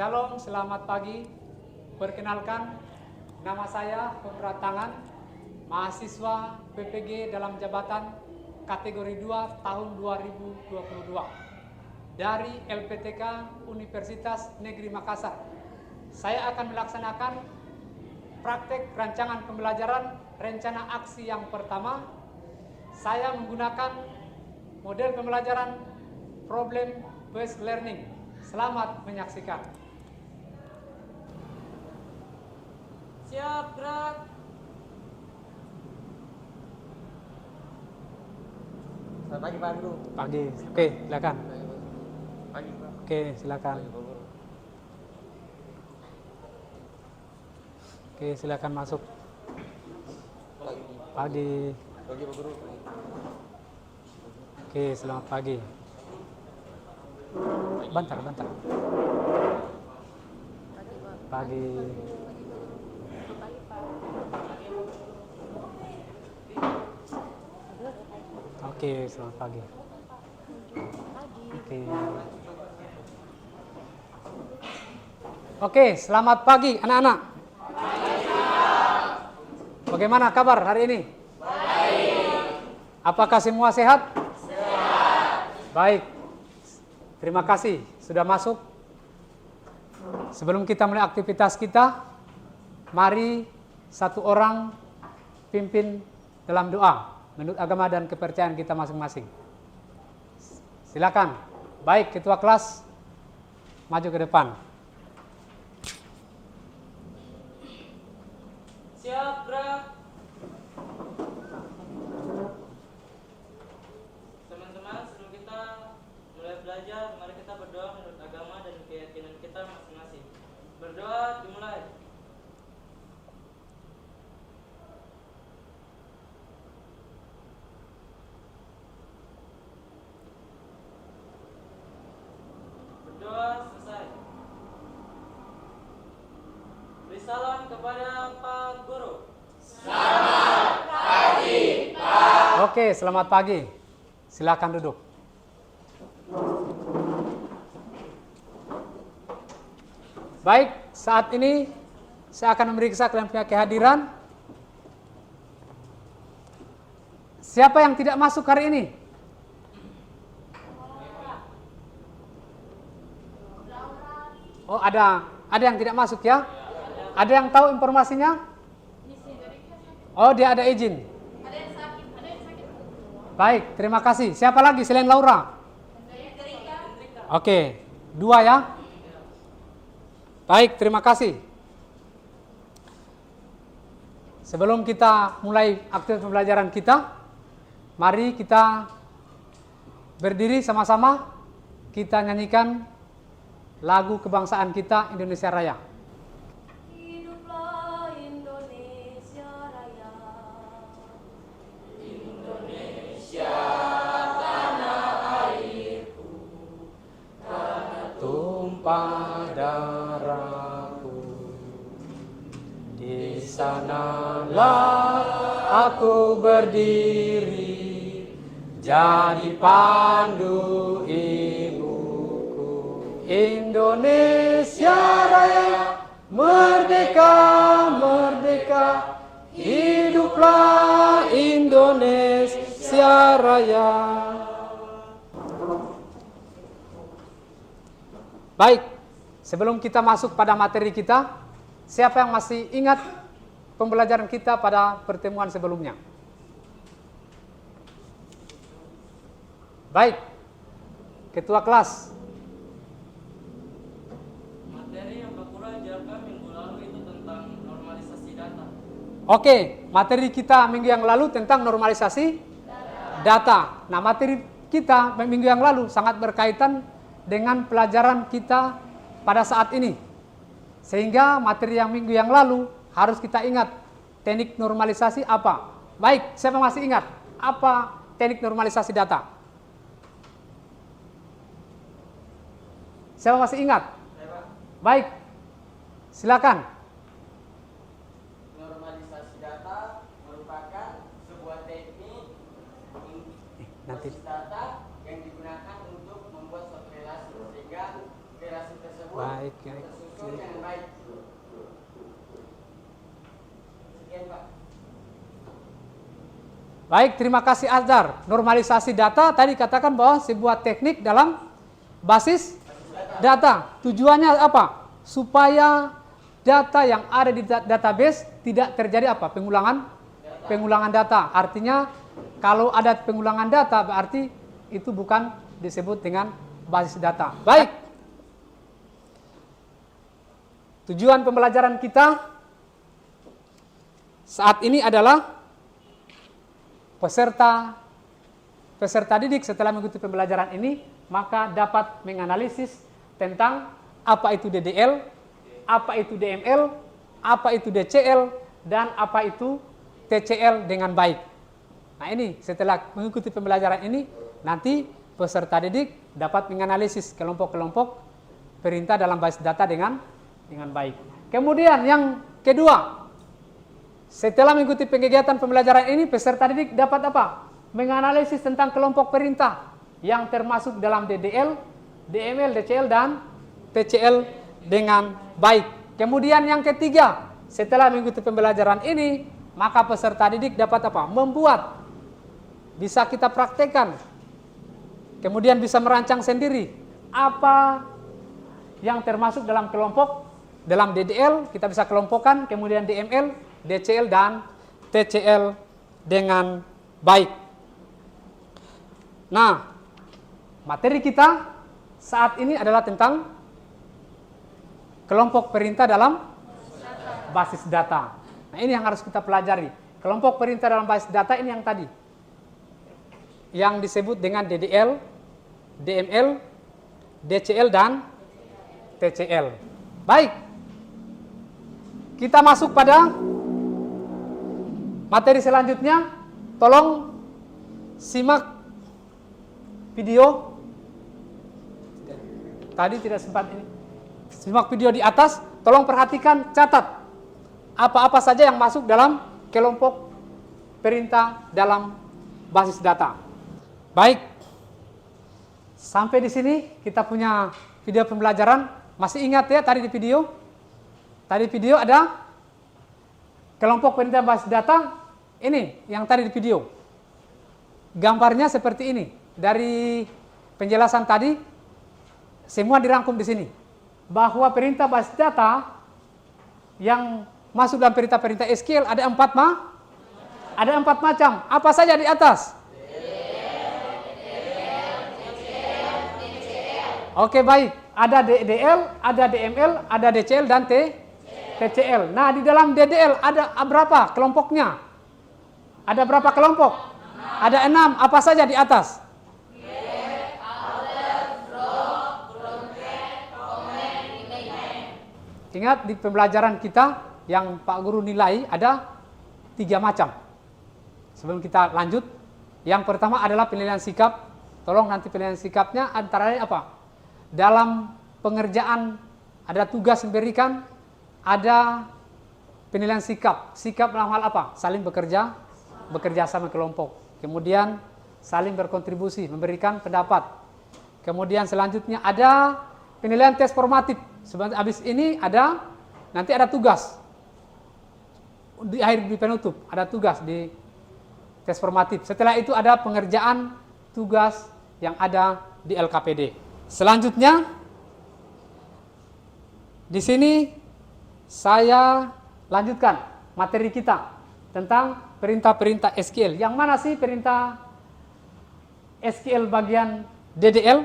Shalom, selamat pagi. Perkenalkan, nama saya Konrad Tangan, mahasiswa PPG dalam jabatan kategori 2 tahun 2022 dari LPTK Universitas Negeri Makassar. Saya akan melaksanakan praktek rancangan pembelajaran rencana aksi yang pertama. Saya menggunakan model pembelajaran problem based learning. Selamat menyaksikan. Siap, gerak. Selamat pagi Pak Guru. Pagi. Oke, silakan. Pagi Pak. Oke, silakan. Oke, silakan masuk. Pagi. Pagi. Pagi Pak Guru. Oke, selamat pagi. Bentar. Pagi. Oke, selamat pagi. Oke, selamat pagi anak-anak. Bagaimana kabar hari ini? Baik. Apakah semua sehat? Sehat. Baik. Terima kasih sudah masuk. Sebelum kita mulai aktivitas kita, mari satu orang pimpin dalam doa menurut agama dan kepercayaan kita masing-masing. Silakan. Baik, ketua kelas maju ke depan. Siap, gerak. Teman-teman, sebelum kita mulai belajar, mari kita berdoa menurut agama dan keyakinan kita masing-masing. Berdoa dimulai. Berdoa selesai. Beri salam kepada Pak Guru. Oke, selamat pagi. Silakan duduk. Baik, saat ini saya akan memeriksa kalian punya kehadiran. Siapa yang tidak masuk hari ini? Oh, ada yang tidak masuk ya? Ada yang tahu informasinya? Oh, dia ada izin. Baik, terima kasih. Siapa lagi selain Laura? Oke, 2 ya. Baik, terima kasih. Sebelum kita mulai aktivitas pembelajaran kita, mari kita berdiri sama-sama. Kita nyanyikan lagu kebangsaan kita, Indonesia Raya. Hiduplah Indonesia Raya. Tumpah darahku, di sanalah aku berdiri, jadi pandu ibuku. Indonesia Raya, merdeka, merdeka, hiduplah Indonesia Raya. Baik, sebelum kita masuk pada materi kita, siapa yang masih ingat pembelajaran kita pada pertemuan sebelumnya? Baik, ketua kelas. Materi yang Pak Guru ajarkan minggu lalu itu tentang normalisasi data. Oke, materi kita minggu yang lalu tentang normalisasi data. Nah, materi kita minggu yang lalu sangat berkaitan dengan pelajaran kita pada saat ini. Sehingga materi yang minggu yang lalu harus kita ingat. Teknik normalisasi apa? Baik, siapa masih ingat apa teknik normalisasi data? Siapa masih ingat? Baik, silakan. Normalisasi data merupakan sebuah teknik Nanti. data yang digunakan untuk membuat suatu relasi sehingga operasi tersebut Baik. tersusun dengan baik. Sekian Pak. Baik, terima kasih Azhar. Normalisasi data tadi katakan bahwa sebuah teknik dalam basis data. Tujuannya apa? Supaya data yang ada di database tidak terjadi apa? Pengulangan data. Artinya kalau ada pengulangan data berarti itu bukan disebut dengan basis data. Baik. Tujuan pembelajaran kita saat ini adalah peserta didik setelah mengikuti pembelajaran ini maka dapat menganalisis tentang apa itu DDL, apa itu DML, apa itu DCL, dan apa itu TCL dengan baik. Nah ini setelah mengikuti pembelajaran ini nanti peserta didik dapat menganalisis kelompok-kelompok perintah dalam basis data dengan baik. Kemudian yang kedua, setelah mengikuti kegiatan pembelajaran ini, peserta didik dapat apa? Menganalisis tentang kelompok perintah yang termasuk dalam DDL, DML, DCL, dan TCL dengan baik. Kemudian yang ketiga, setelah mengikuti pembelajaran ini, maka peserta didik dapat apa? Membuat, bisa kita praktekkan, kemudian bisa merancang sendiri apa yang termasuk dalam kelompok, dalam DDL, kita bisa kelompokkan, kemudian DML, DCL, dan TCL dengan baik. Nah, materi kita saat ini adalah tentang kelompok perintah dalam basis data. Nah, ini yang harus kita pelajari. Kelompok perintah dalam basis data ini yang tadi, yang disebut dengan DDL, DML, DCL, dan TCL. Baik, kita masuk pada materi selanjutnya. Tolong simak video. Tadi tidak sempat ini. Simak video di atas. Tolong perhatikan, catat apa-apa saja yang masuk dalam kelompok perintah dalam basis data. Baik. Sampai di sini kita punya video pembelajaran. Masih ingat ya tadi di video? Tadi video ada kelompok perintah basis data. Ini yang tadi di video. Gambarnya seperti ini. Dari penjelasan tadi semua dirangkum di sini. Bahwa perintah basis data yang masuk dalam perintah-perintah SQL ada ada empat macam. Apa saja di atas? Oke, baik. Ada DDL, ada DML, ada DCL, dan TCL. Nah, di dalam DDL ada berapa kelompoknya? Ada berapa kelompok? Ada 6. Apa saja di atas? Ingat di pembelajaran kita yang Pak Guru nilai ada 3 macam. Sebelum kita lanjut, yang pertama adalah penilaian sikap. Tolong nanti penilaian sikapnya antara lain apa? Dalam pengerjaan ada tugas yang diberikan, ada penilaian sikap. Sikap dalam hal apa? Saling bekerja sama kelompok. Kemudian saling berkontribusi, memberikan pendapat. Kemudian selanjutnya ada penilaian tes formatif. Sebentar habis ini nanti ada tugas. Di akhir di penutup ada tugas di tes formatif. Setelah itu ada pengerjaan tugas yang ada di LKPD. Selanjutnya di sini saya lanjutkan materi kita tentang perintah-perintah SQL. Yang mana sih perintah SQL bagian DDL?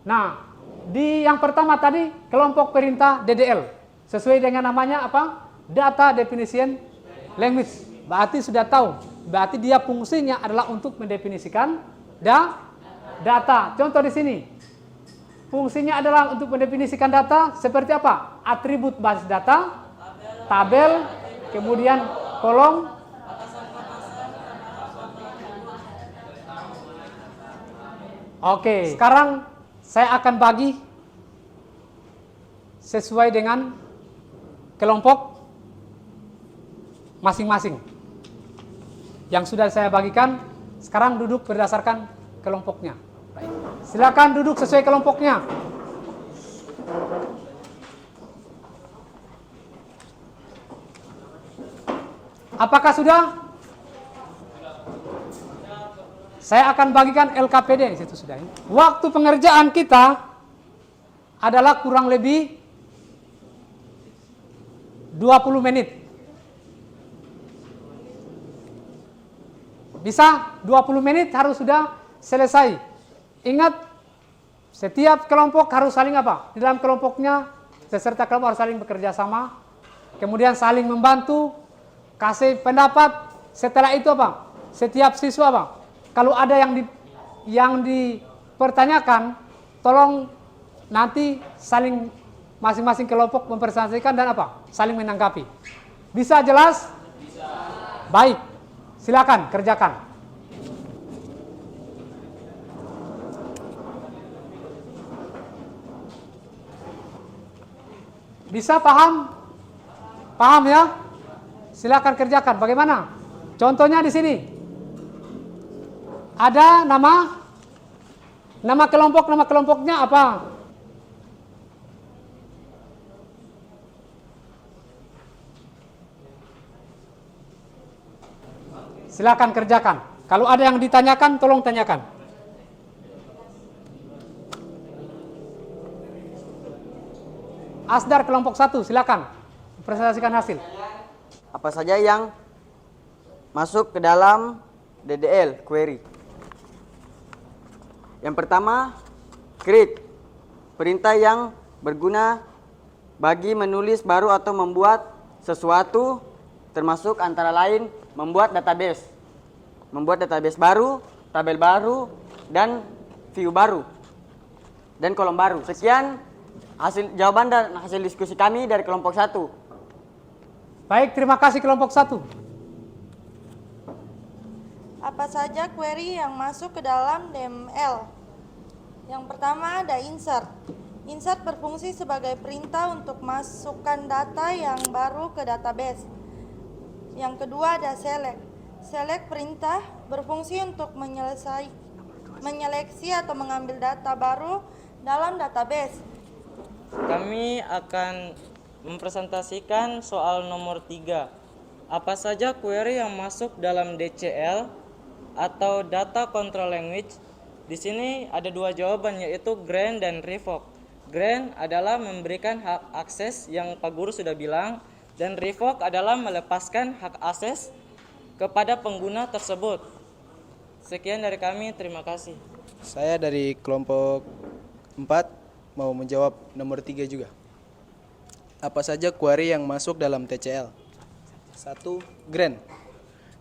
Nah, di yang pertama tadi kelompok perintah DDL. Sesuai dengan namanya apa? Data Definition Language. Berarti sudah tahu. Berarti dia fungsinya adalah untuk mendefinisikan data. Contoh di sini. Fungsinya adalah untuk mendefinisikan data seperti apa? Atribut basis data, tabel, kemudian kolom. Oke, sekarang saya akan bagi sesuai dengan kelompok masing-masing. Yang sudah saya bagikan, sekarang duduk berdasarkan kelompoknya. Baik. Silakan duduk sesuai kelompoknya. Apakah sudah? Saya akan bagikan LKPD di situ sudah. Waktu pengerjaan kita adalah kurang lebih 20 menit. Bisa 20 menit harus sudah selesai. Ingat, setiap kelompok harus saling apa? Di dalam kelompoknya, peserta kelompok harus saling bekerja sama. Kemudian saling membantu, kasih pendapat. Setelah itu apa? Setiap siswa apa? Kalau ada yang dipertanyakan, tolong nanti saling masing-masing kelompok mempresentasikan dan apa? Saling menanggapi. Bisa jelas? Bisa. Baik. Silakan kerjakan. Bisa paham? Paham ya? Silakan kerjakan. Bagaimana? Contohnya di sini. Ada nama kelompoknya apa? Silakan kerjakan. Kalau ada yang ditanyakan, tolong tanyakan. Asdar kelompok 1, silakan presentasikan hasil. Apa saja yang masuk ke dalam DDL query? Yang pertama, create, perintah yang berguna bagi menulis baru atau membuat sesuatu, termasuk antara lain membuat database baru, tabel baru, dan view baru, dan kolom baru. Sekian hasil jawaban dan hasil diskusi kami dari kelompok 1. Baik, terima kasih kelompok 1. Apa saja query yang masuk ke dalam DML? Yang pertama ada insert. Insert berfungsi sebagai perintah untuk masukkan data yang baru ke database. Yang kedua ada select. Select perintah berfungsi untuk menyeleksi atau mengambil data baru dalam database. Kami akan mempresentasikan soal nomor 3. Apa saja query yang masuk dalam DCL atau Data Control Language? Di sini ada dua jawaban, yaitu grant dan revoke. Grant adalah memberikan hak akses yang Pak Guru sudah bilang, dan revoke adalah melepaskan hak akses kepada pengguna tersebut. Sekian dari kami, terima kasih. Saya dari kelompok 4 mau menjawab nomor 3 juga. Apa saja query yang masuk dalam TCL? 1. Grant.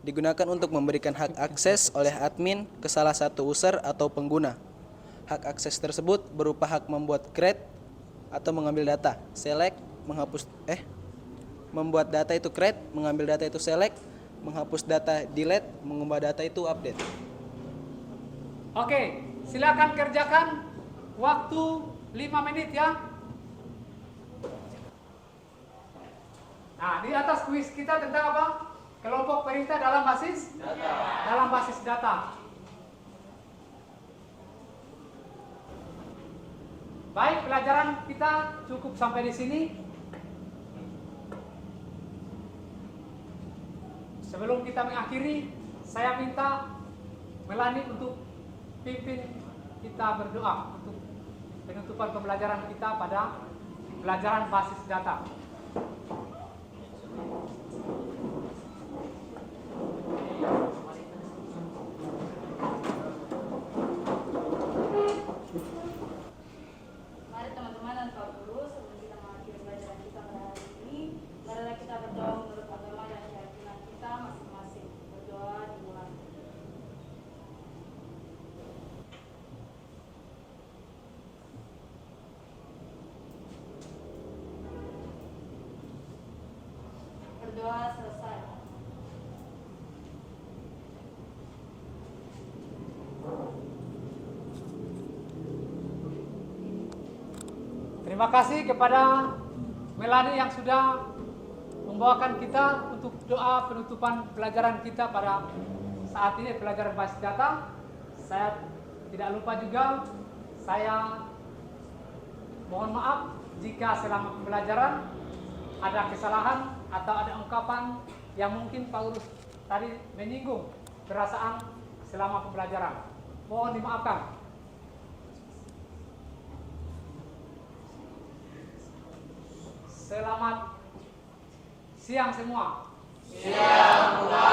Digunakan untuk memberikan hak akses oleh admin ke salah satu user atau pengguna. Hak akses tersebut berupa hak membuat create atau mengambil data, select, membuat data itu create, mengambil data itu select, menghapus data delete, mengubah data itu update. Oke, silakan kerjakan. Waktu 5 menit ya. Nah, di atas kuis kita tentang apa? Kelompok perintah dalam basis data. Dalam basis data. Baik, pelajaran kita cukup sampai di sini. Sebelum kita mengakhiri, saya minta Melani untuk pimpin kita berdoa untuk penutupan pembelajaran kita pada pelajaran basis data. Mari teman-teman dan Pak Guru, sebelum kita mengakhiri pelajaran kita pada hari ini, marilah kita berdoa menurut agama dan keyakinan kita masing-masing. Berdoa dimulai. Berdoa selesai. Terima kasih kepada Melani yang sudah membawakan kita untuk doa penutupan pelajaran kita pada saat ini, pelajaran basis data. Saya tidak lupa juga, saya Mohon maaf jika selama pembelajaran ada kesalahan atau ada ungkapan yang mungkin Pak Urus tadi menyinggung perasaan selama pembelajaran. Mohon dimaafkan. Selamat siang semua. Siang, Pak.